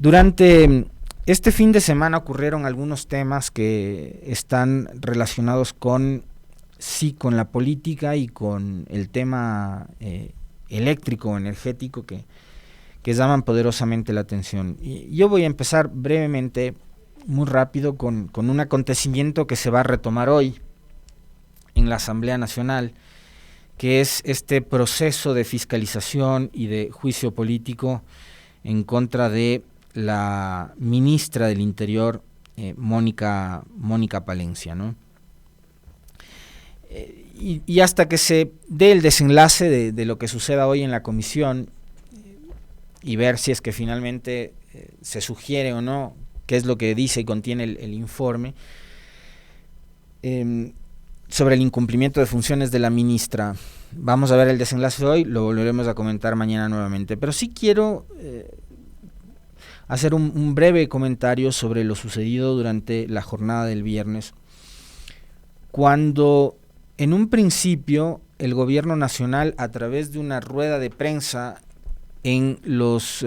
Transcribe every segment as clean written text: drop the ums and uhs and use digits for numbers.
Durante este fin de semana ocurrieron algunos temas que están relacionados con la política y con el tema eléctrico, energético, que llaman poderosamente la atención. Y yo voy a empezar brevemente, muy rápido, con un acontecimiento que se va a retomar hoy en la Asamblea Nacional, que es este proceso de fiscalización y de juicio político en contra de la ministra del Interior, Mónica Palencia, ¿no? Y hasta que se dé el desenlace de lo que suceda hoy en la comisión y ver si es que finalmente se sugiere o no qué es lo que dice y contiene el informe sobre el incumplimiento de funciones de la ministra. Vamos a ver el desenlace hoy, lo volveremos a comentar mañana nuevamente, pero sí quiero hacer un breve comentario sobre lo sucedido durante la jornada del viernes, cuando en un principio el gobierno nacional, a través de una rueda de prensa en los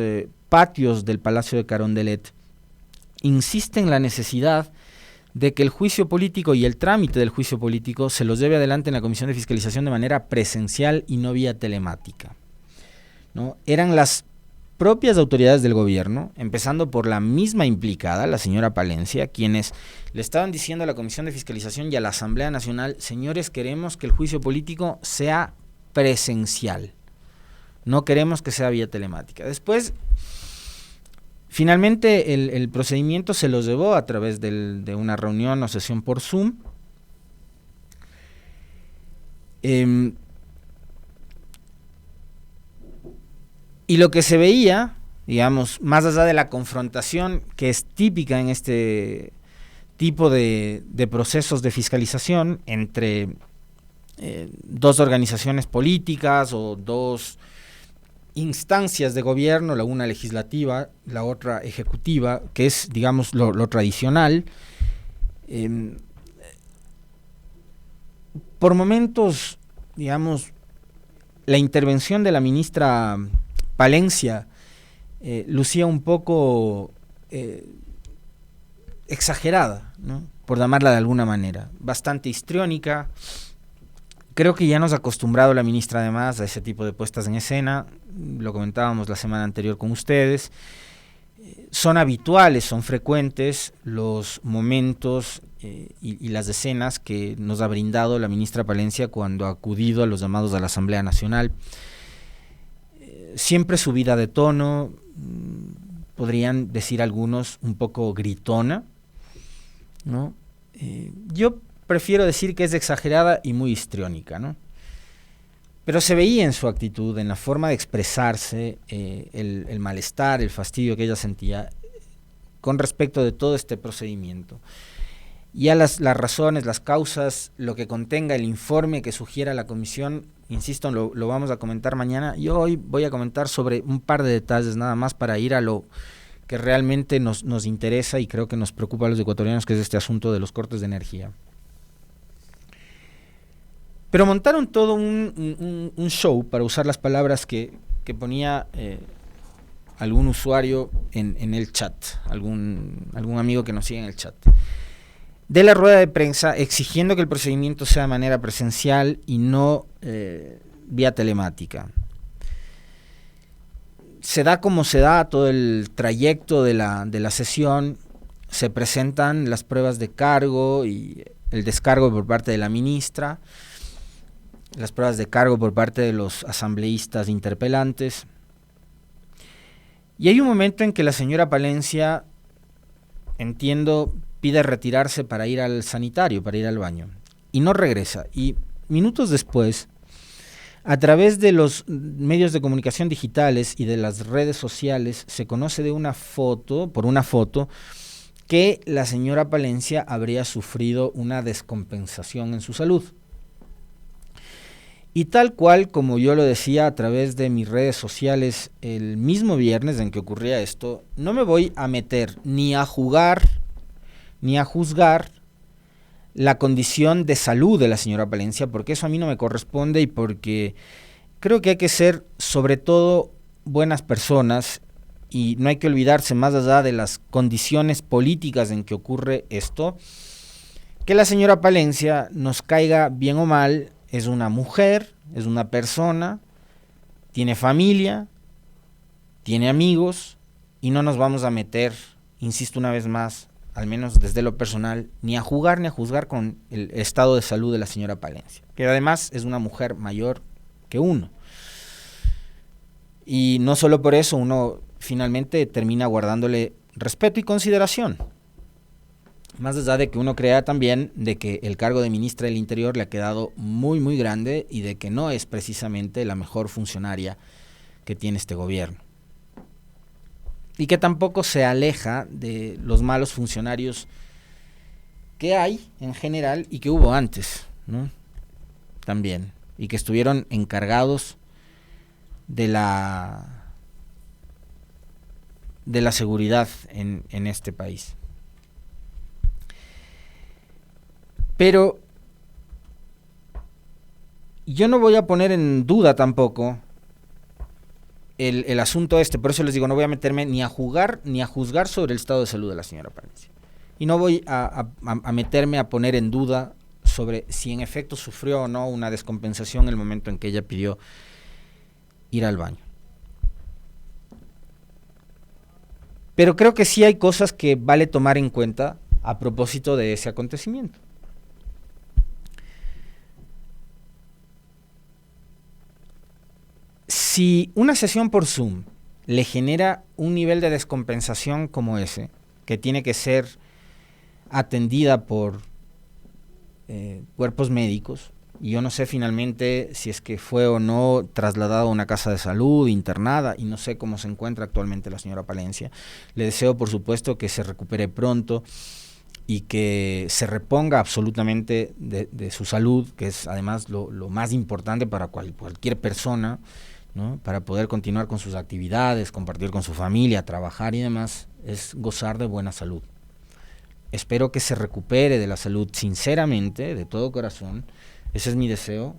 patios del Palacio de Carondelet, insiste en la necesidad de que el juicio político y el trámite del juicio político se los lleve adelante en la Comisión de Fiscalización de manera presencial y no vía telemática, ¿no? Eran las propias autoridades del gobierno, empezando por la misma implicada, la señora Palencia, quienes le estaban diciendo a la Comisión de Fiscalización y a la Asamblea Nacional: señores, queremos que el juicio político sea presencial, no queremos que sea vía telemática. Después, finalmente, el procedimiento se los llevó a través de una reunión o sesión por Zoom. Y lo que se veía, digamos, más allá de la confrontación que es típica en este tipo de procesos de fiscalización entre dos organizaciones políticas o dos instancias de gobierno, la una legislativa, la otra ejecutiva, que es, digamos, lo tradicional. Por momentos, digamos, la intervención de la ministra Palencia lucía un poco exagerada, ¿no?, por llamarla de alguna manera, bastante histriónica. Creo que ya nos ha acostumbrado la ministra además a ese tipo de puestas en escena, lo comentábamos la semana anterior con ustedes. Son habituales, son frecuentes los momentos y las escenas que nos ha brindado la ministra Palencia cuando ha acudido a los llamados a la Asamblea Nacional. Siempre subida de tono, podrían decir algunos un poco gritona, ¿no? Yo prefiero decir que es exagerada y muy histriónica, ¿no? Pero se veía en su actitud, en la forma de expresarse, el malestar, el fastidio que ella sentía con respecto de todo este procedimiento. Ya las razones, las causas, lo que contenga el informe que sugiera la comisión, insisto, lo vamos a comentar mañana. Yo hoy voy a comentar sobre un par de detalles nada más para ir a lo que realmente nos interesa y creo que nos preocupa a los ecuatorianos, que es este asunto de los cortes de energía. Pero montaron todo un show, para usar las palabras que ponía algún usuario en el chat, algún amigo que nos sigue en el chat, de la rueda de prensa, exigiendo que el procedimiento sea de manera presencial y no vía telemática. Se da como se da todo el trayecto de la sesión, se presentan las pruebas de cargo y el descargo por parte de la ministra, las pruebas de cargo por parte de los asambleístas interpelantes. Y hay un momento en que la señora Palencia, entiendo, pide retirarse para ir al sanitario, para ir al baño, y no regresa. Y minutos después, a través de los medios de comunicación digitales y de las redes sociales, se conoce de por una foto, que la señora Palencia habría sufrido una descompensación en su salud. Y tal cual como yo lo decía a través de mis redes sociales el mismo viernes en que ocurría esto, no me voy a meter ni a jugar ni a juzgar la condición de salud de la señora Palencia, porque eso a mí no me corresponde y porque creo que hay que ser sobre todo buenas personas y no hay que olvidarse, más allá de las condiciones políticas en que ocurre esto, que la señora Palencia, nos caiga bien o mal, es una mujer, es una persona, tiene familia, tiene amigos, y no nos vamos a meter, insisto una vez más, al menos desde lo personal, ni a jugar ni a juzgar con el estado de salud de la señora Palencia, que además es una mujer mayor que uno. Y no solo por eso uno finalmente termina guardándole respeto y consideración. Más allá de que uno crea también de que el cargo de ministra del Interior le ha quedado muy, muy grande y de que no es precisamente la mejor funcionaria que tiene este gobierno. Y que tampoco se aleja de los malos funcionarios que hay en general y que hubo antes, ¿no? También. Y que estuvieron encargados de la seguridad en este país. Pero yo no voy a poner en duda tampoco el asunto por eso les digo, no voy a meterme ni a jugar ni a juzgar sobre el estado de salud de la señora Palencia. Y no voy a meterme a poner en duda sobre si en efecto sufrió o no una descompensación en el momento en que ella pidió ir al baño. Pero creo que sí hay cosas que vale tomar en cuenta a propósito de ese acontecimiento. Si una sesión por Zoom le genera un nivel de descompensación como ese, que tiene que ser atendida por cuerpos médicos, y yo no sé finalmente si es que fue o no trasladada a una casa de salud, internada, y no sé cómo se encuentra actualmente la señora Palencia. Le deseo, por supuesto, que se recupere pronto y que se reponga absolutamente de su salud, que es además lo más importante para cualquier persona, ¿no? Para poder continuar con sus actividades, compartir con su familia, trabajar y demás, es gozar de buena salud. Espero que se recupere de la salud sinceramente, de todo corazón. Ese es mi deseo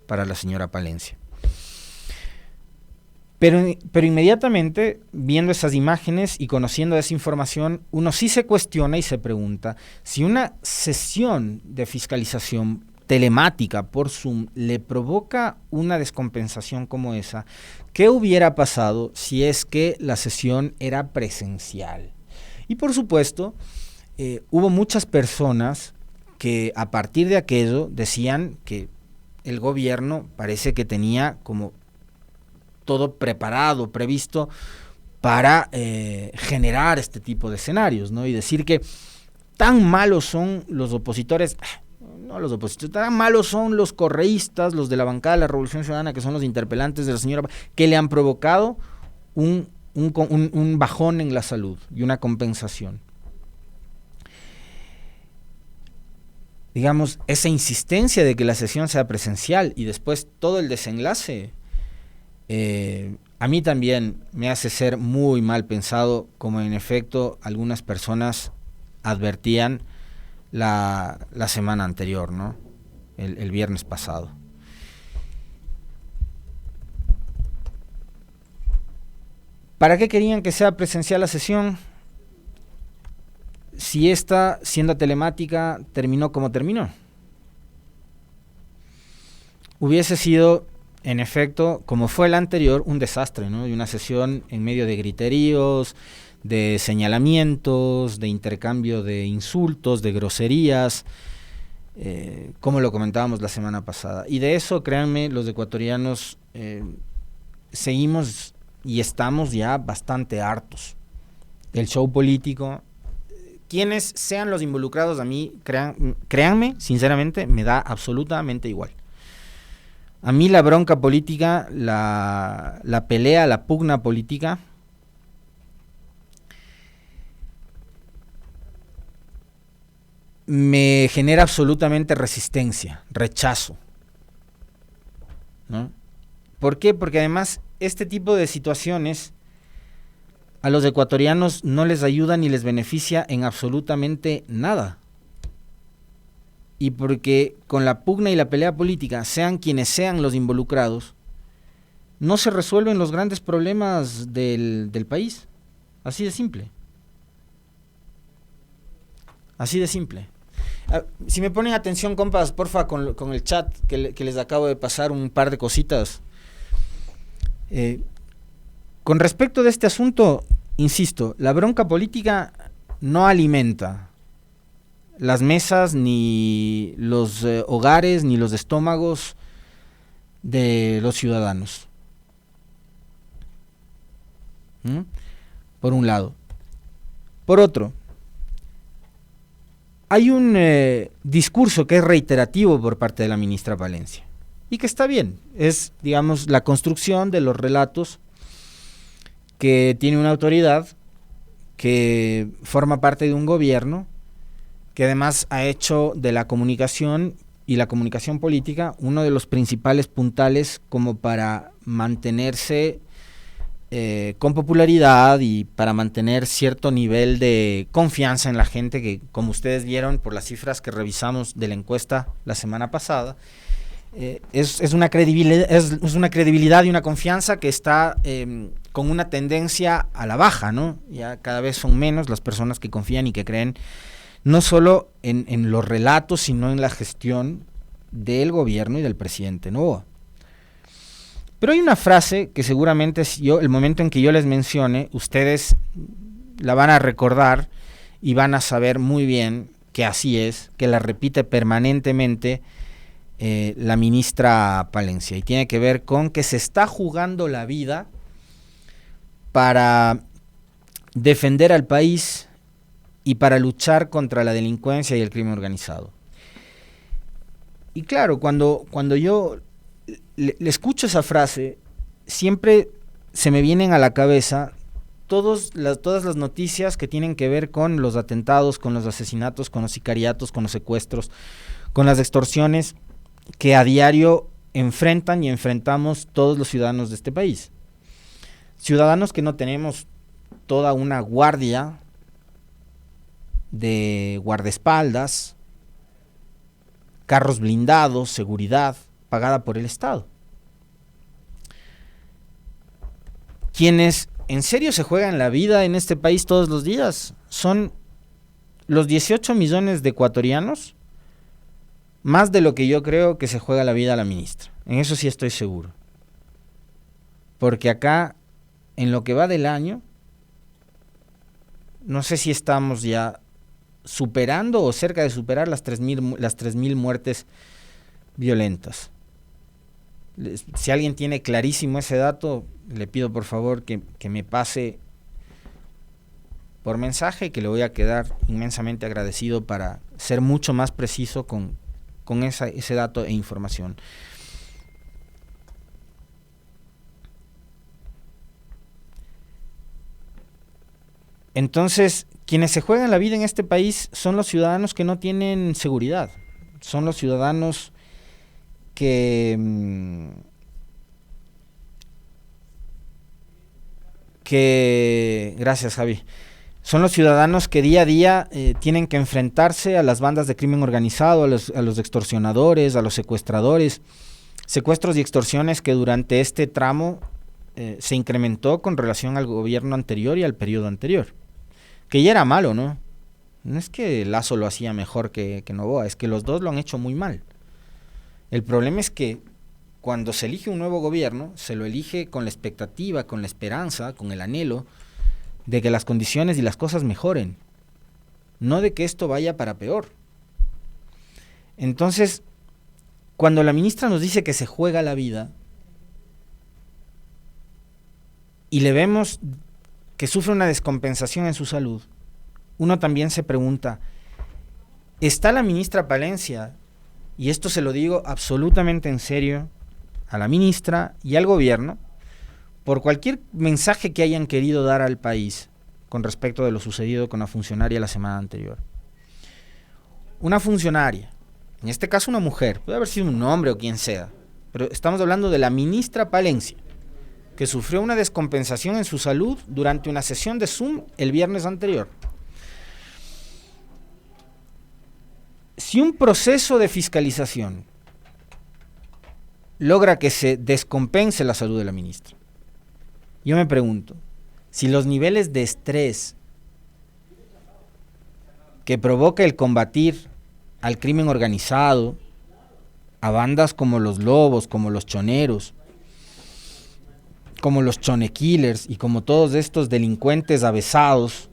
para la señora Palencia. Pero inmediatamente, viendo esas imágenes y conociendo esa información, uno sí se cuestiona y se pregunta si una sesión de fiscalización telemática por Zoom le provoca una descompensación como esa, ¿qué hubiera pasado si es que la sesión era presencial? Y por supuesto, hubo muchas personas que a partir de aquello decían que el gobierno parece que tenía como todo preparado, previsto para generar este tipo de escenarios, ¿no? Y decir que tan malos son los opositores, tan malos son los correístas, los de la bancada de la Revolución Ciudadana, que son los interpelantes de la señora, que le han provocado un bajón en la salud y una compensación. Digamos, esa insistencia de que la sesión sea presencial y después todo el desenlace, a mí también me hace ser muy mal pensado, como en efecto algunas personas advertían la semana anterior, ¿no? El viernes pasado. ¿Para qué querían que sea presencial la sesión? Si esta, siendo telemática, terminó como terminó. Hubiese sido, en efecto, como fue la anterior, un desastre, ¿no? Y una sesión en medio de griteríos, de señalamientos, de intercambio de insultos, de groserías, como lo comentábamos la semana pasada. Y de eso, créanme, los ecuatorianos seguimos y estamos ya bastante hartos. El show político, quienes sean los involucrados, a mí, créanme, sinceramente, me da absolutamente igual. A mí la bronca política, la pelea, la pugna política, me genera absolutamente resistencia, rechazo, ¿no? ¿Por qué? Porque además este tipo de situaciones a los ecuatorianos no les ayuda ni les beneficia en absolutamente nada. Y porque con la pugna y la pelea política, sean quienes sean los involucrados, no se resuelven los grandes problemas del país. Así de simple. Así de simple. Si me ponen atención, compas, porfa, con el chat que les acabo de pasar un par de cositas. Con respecto de este asunto, insisto, la bronca política no alimenta las mesas, ni los hogares, ni los estómagos de los ciudadanos. Por un lado. Por otro, hay un discurso que es reiterativo por parte de la ministra Palencia, y que está bien, es, digamos, la construcción de los relatos que tiene una autoridad que forma parte de un gobierno que además ha hecho de la comunicación y la comunicación política uno de los principales puntales como para mantenerse con popularidad y para mantener cierto nivel de confianza en la gente, que como ustedes vieron por las cifras que revisamos de la encuesta la semana pasada, es una credibilidad y una confianza que está con una tendencia a la baja, ¿no? Ya cada vez son menos las personas que confían y que creen no solo en los relatos, sino en la gestión del gobierno y del presidente Noboa. Pero hay una frase que seguramente el momento en que yo les mencione, ustedes la van a recordar y van a saber muy bien que así es, que la repite permanentemente la ministra Palencia, y tiene que ver con que se está jugando la vida para defender al país y para luchar contra la delincuencia y el crimen organizado. Y claro, cuando yo le escucho esa frase, siempre se me vienen a la cabeza todas las noticias que tienen que ver con los atentados, con los asesinatos, con los sicariatos, con los secuestros, con las extorsiones que a diario enfrentan y enfrentamos todos los ciudadanos de este país. Ciudadanos que no tenemos toda una guardia de guardaespaldas, carros blindados, seguridad pagada por el Estado. Quienes en serio se juegan la vida en este país todos los días son los 18 millones de ecuatorianos, más de lo que yo creo que se juega la vida la ministra. En eso sí estoy seguro. Porque acá, en lo que va del año, no sé si estamos ya superando o cerca de superar las 3.000 muertes violentas. Si alguien tiene clarísimo ese dato, le pido por favor que me pase por mensaje, que le voy a quedar inmensamente agradecido para ser mucho más preciso con ese dato e información. Entonces, quienes se juegan la vida en este país son los ciudadanos que no tienen seguridad, son los ciudadanos que gracias, Javi, son los ciudadanos que día a día tienen que enfrentarse a las bandas de crimen organizado, a los extorsionadores, a los secuestradores, secuestros y extorsiones que durante este tramo se incrementó con relación al gobierno anterior y al periodo anterior, que ya era malo, ¿no? No es que Lasso lo hacía mejor que Noboa, es que los dos lo han hecho muy mal. El problema es que cuando se elige un nuevo gobierno, se lo elige con la expectativa, con la esperanza, con el anhelo de que las condiciones y las cosas mejoren, no de que esto vaya para peor. Entonces, cuando la ministra nos dice que se juega la vida y le vemos que sufre una descompensación en su salud, uno también se pregunta, ¿está la ministra Palencia, y esto se lo digo absolutamente en serio, a la ministra y al gobierno, por cualquier mensaje que hayan querido dar al país con respecto de lo sucedido con la funcionaria la semana anterior? Una funcionaria, en este caso una mujer, puede haber sido un hombre o quien sea, pero estamos hablando de la ministra Palencia, que sufrió una descompensación en su salud durante una sesión de Zoom el viernes anterior. Si un proceso de fiscalización logra que se descompense la salud de la ministra, yo me pregunto, si los niveles de estrés que provoca el combatir al crimen organizado, a bandas como los Lobos, como los Choneros, como los Chone Killers y como todos estos delincuentes avesados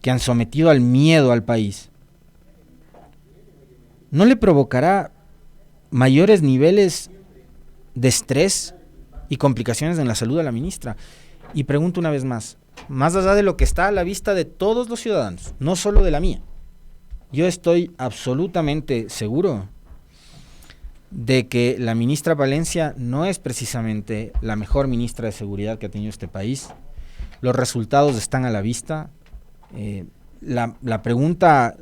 que han sometido al miedo al país, ¿no le provocará mayores niveles de estrés y complicaciones en la salud a la ministra? Y pregunto una vez más allá de lo que está a la vista de todos los ciudadanos, no solo de la mía, yo estoy absolutamente seguro de que la ministra Palencia no es precisamente la mejor ministra de seguridad que ha tenido este país. Los resultados están a la vista. La pregunta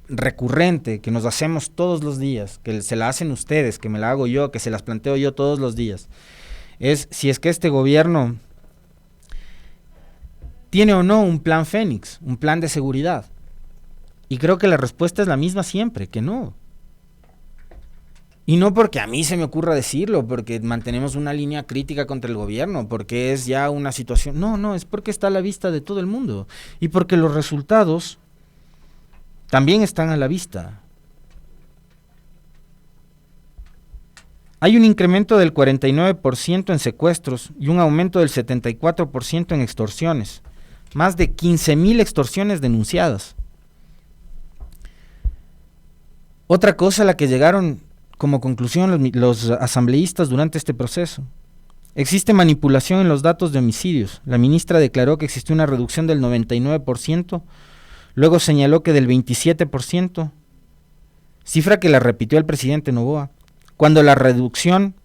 recurrente que nos hacemos todos los días, que se la hacen ustedes, que me la hago yo, que se las planteo yo todos los días, es si es que este gobierno tiene o no un plan Fénix, un plan de seguridad. Y creo que la respuesta es la misma siempre, que no. Y no porque a mí se me ocurra decirlo, porque mantenemos una línea crítica contra el gobierno, porque es ya una situación... No, es porque está a la vista de todo el mundo. Y porque los resultados también están a la vista. Hay un incremento del 49% en secuestros y un aumento del 74% en extorsiones. Más de 15,000 extorsiones denunciadas. Otra cosa a la que llegaron como conclusión los asambleístas durante este proceso: existe manipulación en los datos de homicidios. La ministra declaró que existió una reducción del 99%, luego señaló que del 27%, cifra que la repitió el presidente Noboa, cuando la reducción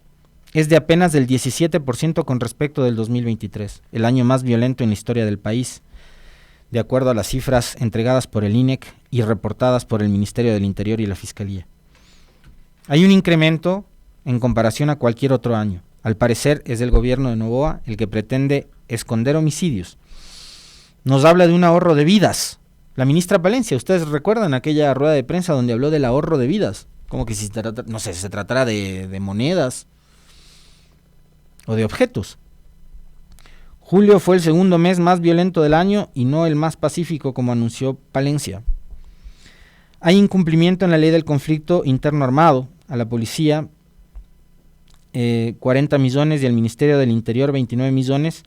es de apenas del 17% con respecto del 2023, el año más violento en la historia del país, de acuerdo a las cifras entregadas por el INEC y reportadas por el Ministerio del Interior y la Fiscalía. Hay un incremento en comparación a cualquier otro año. Al parecer es el gobierno de Noboa el que pretende esconder homicidios. Nos habla de un ahorro de vidas. La ministra Palencia, ustedes recuerdan aquella rueda de prensa donde habló del ahorro de vidas, como que si se tratara de monedas o de objetos. Julio fue el segundo mes más violento del año y no el más pacífico, como anunció Palencia. Hay incumplimiento en la ley del conflicto interno armado. A la policía 40 millones y al Ministerio del Interior 29 millones.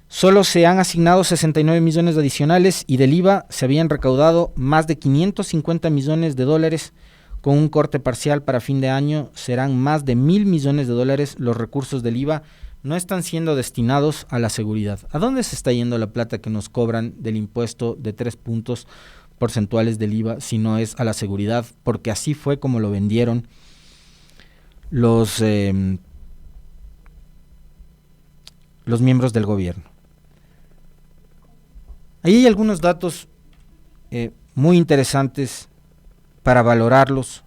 Solo se han asignado 69 millones adicionales y del IVA se habían recaudado más de 550 millones de dólares. Con un corte parcial para fin de año serán más de 1,000 millones de dólares. Los recursos del IVA no están siendo destinados a la seguridad. ¿A dónde se está yendo la plata que nos cobran del impuesto de 3 puntos porcentuales del IVA si no es a la seguridad? Porque así fue como lo vendieron los miembros del gobierno. Ahí hay algunos datos muy interesantes para valorarlos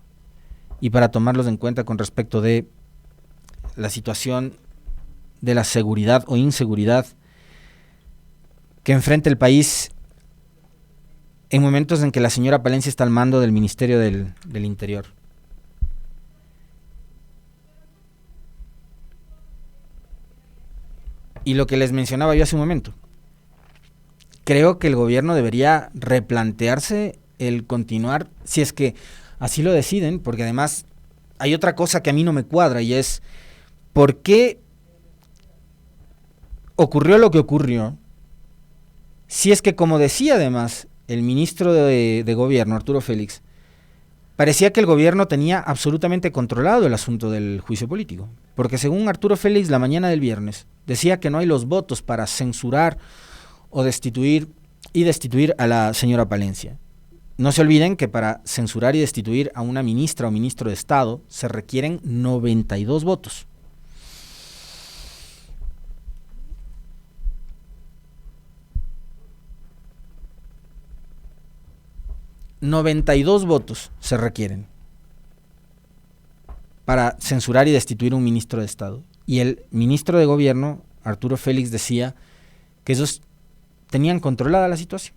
y para tomarlos en cuenta con respecto de la situación de la seguridad o inseguridad que enfrenta el país en momentos en que la señora Palencia está al mando del Ministerio del Interior. Y lo que les mencionaba yo hace un momento, creo que el gobierno debería replantearse el continuar, si es que así lo deciden, porque además hay otra cosa que a mí no me cuadra y es ¿por qué ocurrió lo que ocurrió? Si es que, como decía además el ministro de Gobierno, Arturo Félix, parecía que el gobierno tenía absolutamente controlado el asunto del juicio político, porque según Arturo Félix, la mañana del viernes, decía que no hay los votos para censurar o destituir a la señora Palencia. No se olviden que para censurar y destituir a una ministra o ministro de Estado se requieren 92 votos. ...92 votos se requieren para censurar y destituir a un ministro de Estado. Y el ministro de Gobierno, Arturo Félix, decía que ellos tenían controlada la situación,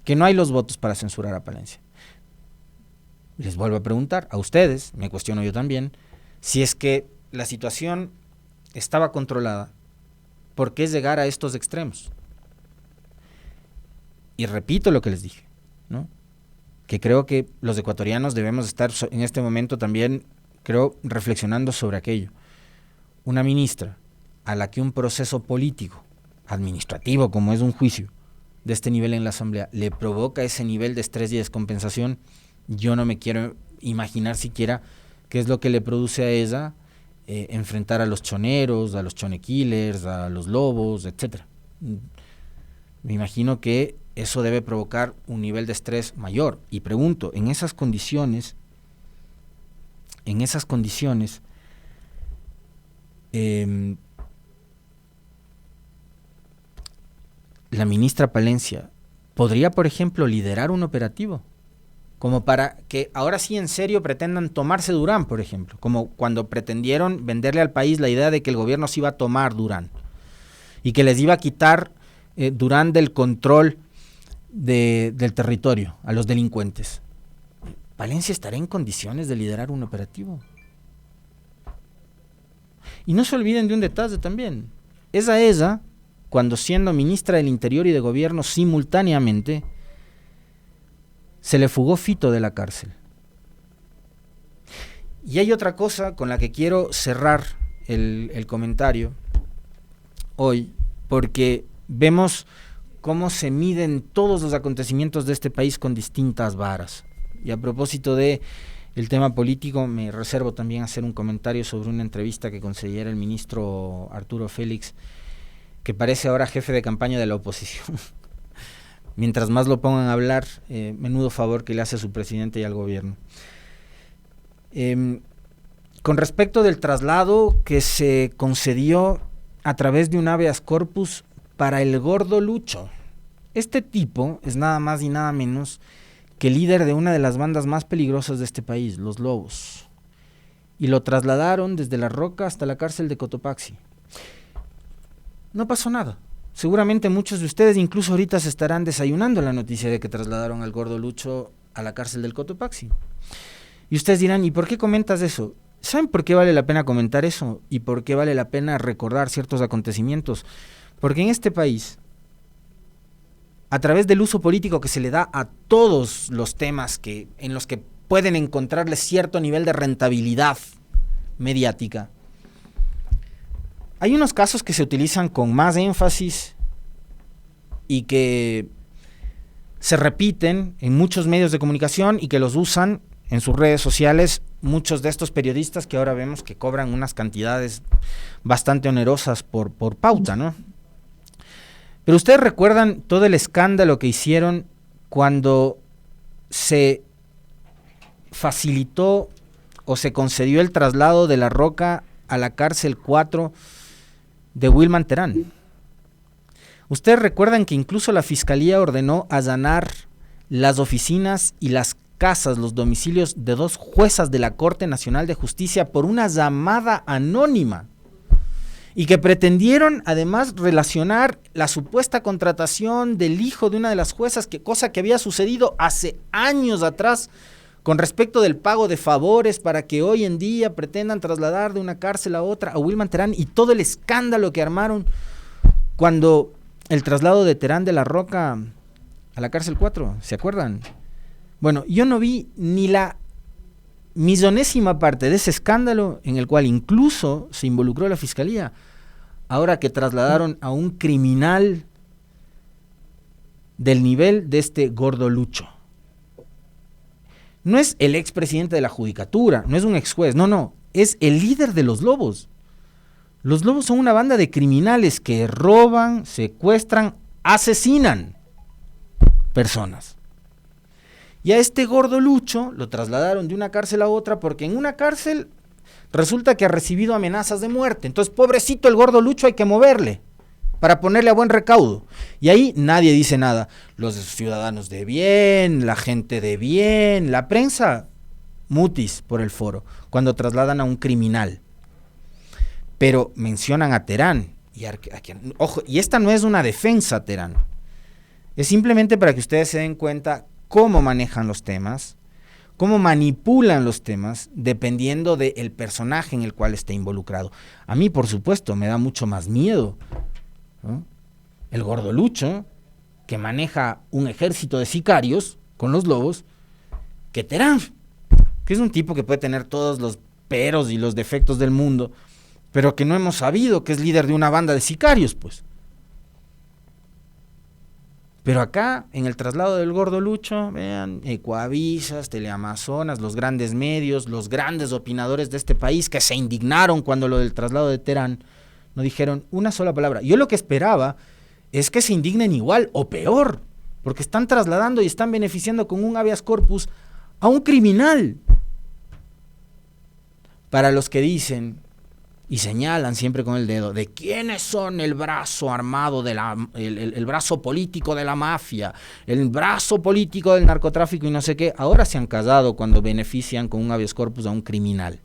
que no hay los votos para censurar a Palencia. Les vuelvo a preguntar a ustedes, me cuestiono yo también, si es que la situación estaba controlada, por qué llegar a estos extremos. Y repito lo que les dije, ¿no? Que creo que los ecuatorianos debemos estar en este momento también, creo, reflexionando sobre aquello. Una ministra a la que un proceso político, administrativo, como es un juicio, de este nivel en la Asamblea, le provoca ese nivel de estrés y descompensación, yo no me quiero imaginar siquiera qué es lo que le produce a ella enfrentar a los choneros, a los chonekillers, a los lobos, etcétera. Me imagino que eso debe provocar un nivel de estrés mayor. Y pregunto, en esas condiciones, la ministra Palencia podría, por ejemplo, liderar un operativo, como para que ahora sí en serio pretendan tomarse Durán, por ejemplo, como cuando pretendieron venderle al país la idea de que el gobierno se iba a tomar Durán y que les iba a quitar Durán del control del territorio a los delincuentes. ¿Palencia estará en condiciones de liderar un operativo? Y no se olviden de un detalle también. Es a ella, cuando siendo ministra del Interior y de Gobierno simultáneamente, se le fugó Fito de la cárcel. Y hay otra cosa con la que quiero cerrar el comentario hoy, porque vemos cómo se miden todos los acontecimientos de este país con distintas varas. Y a propósito de el tema político, me reservo también hacer un comentario sobre una entrevista que concediera el ministro Arturo Félix, que parece ahora jefe de campaña de la oposición. Mientras más lo pongan a hablar, menudo favor que le hace a su presidente y al gobierno. Con respecto del traslado que se concedió a través de un habeas corpus para el gordo Lucho. Este tipo es nada más y nada menos que líder de una de las bandas más peligrosas de este país, los Lobos. Y lo trasladaron desde La Roca hasta la cárcel de Cotopaxi. No pasó nada. Seguramente muchos de ustedes incluso ahorita se estarán desayunando la noticia de que trasladaron al gordo Lucho a la cárcel del Cotopaxi. Y ustedes dirán, ¿y por qué comentas eso? ¿Saben por qué vale la pena comentar eso? ¿Y por qué vale la pena recordar ciertos acontecimientos? Porque en este país, a través del uso político que se le da a todos los temas en los que pueden encontrarle cierto nivel de rentabilidad mediática, hay unos casos que se utilizan con más énfasis y que se repiten en muchos medios de comunicación y que los usan en sus redes sociales muchos de estos periodistas que ahora vemos que cobran unas cantidades bastante onerosas por pauta, ¿no? Pero ustedes recuerdan todo el escándalo que hicieron cuando se facilitó o se concedió el traslado de La Roca a la cárcel 4 de Wilman Terán. Ustedes recuerdan que incluso la Fiscalía ordenó allanar las oficinas y las casas, los domicilios de 2 juezas de la Corte Nacional de Justicia por una llamada anónima, y que pretendieron además relacionar la supuesta contratación del hijo de una de las juezas, cosa que había sucedido hace años atrás con respecto del pago de favores para que hoy en día pretendan trasladar de una cárcel a otra a Wilman Terán, y todo el escándalo que armaron cuando el traslado de Terán de La Roca a la cárcel 4, ¿se acuerdan? Bueno, yo no vi ni la millonésima parte de ese escándalo en el cual incluso se involucró la Fiscalía, ahora que trasladaron a un criminal del nivel de este gordo Lucho. No es el expresidente de la Judicatura, no es un ex juez, no, es el líder de los Lobos. Los Lobos son una banda de criminales que roban, secuestran, asesinan personas. Y a este gordo Lucho lo trasladaron de una cárcel a otra porque en una cárcel resulta que ha recibido amenazas de muerte. Entonces, pobrecito el gordo Lucho, hay que moverle para ponerle a buen recaudo. Y ahí nadie dice nada. Los ciudadanos de bien, la gente de bien, la prensa, mutis por el foro, cuando trasladan a un criminal. Pero mencionan a Terán. Ojo, y esta no es una defensa a Terán. Es simplemente para que ustedes se den cuenta cómo manejan los temas, cómo manipulan los temas, dependiendo del personaje en el cual esté involucrado. A mí, por supuesto, me da mucho más miedo ¿no? El Gordolucho, que maneja un ejército de sicarios con los lobos, que Terán, que es un tipo que puede tener todos los peros y los defectos del mundo, pero que no hemos sabido que es líder de una banda de sicarios, pues. Pero acá, en el traslado del Gordolucho, vean, Ecoavisas, Teleamazonas, los grandes medios, los grandes opinadores de este país que se indignaron cuando lo del traslado de Terán, no dijeron una sola palabra. Yo lo que esperaba es que se indignen igual o peor, porque están trasladando y están beneficiando con un habeas corpus a un criminal. Para los que dicen y señalan siempre con el dedo de quiénes son el brazo armado, el brazo político de la mafia, el brazo político del narcotráfico y no sé qué, ahora se han casado cuando benefician con un habeas corpus a un criminal.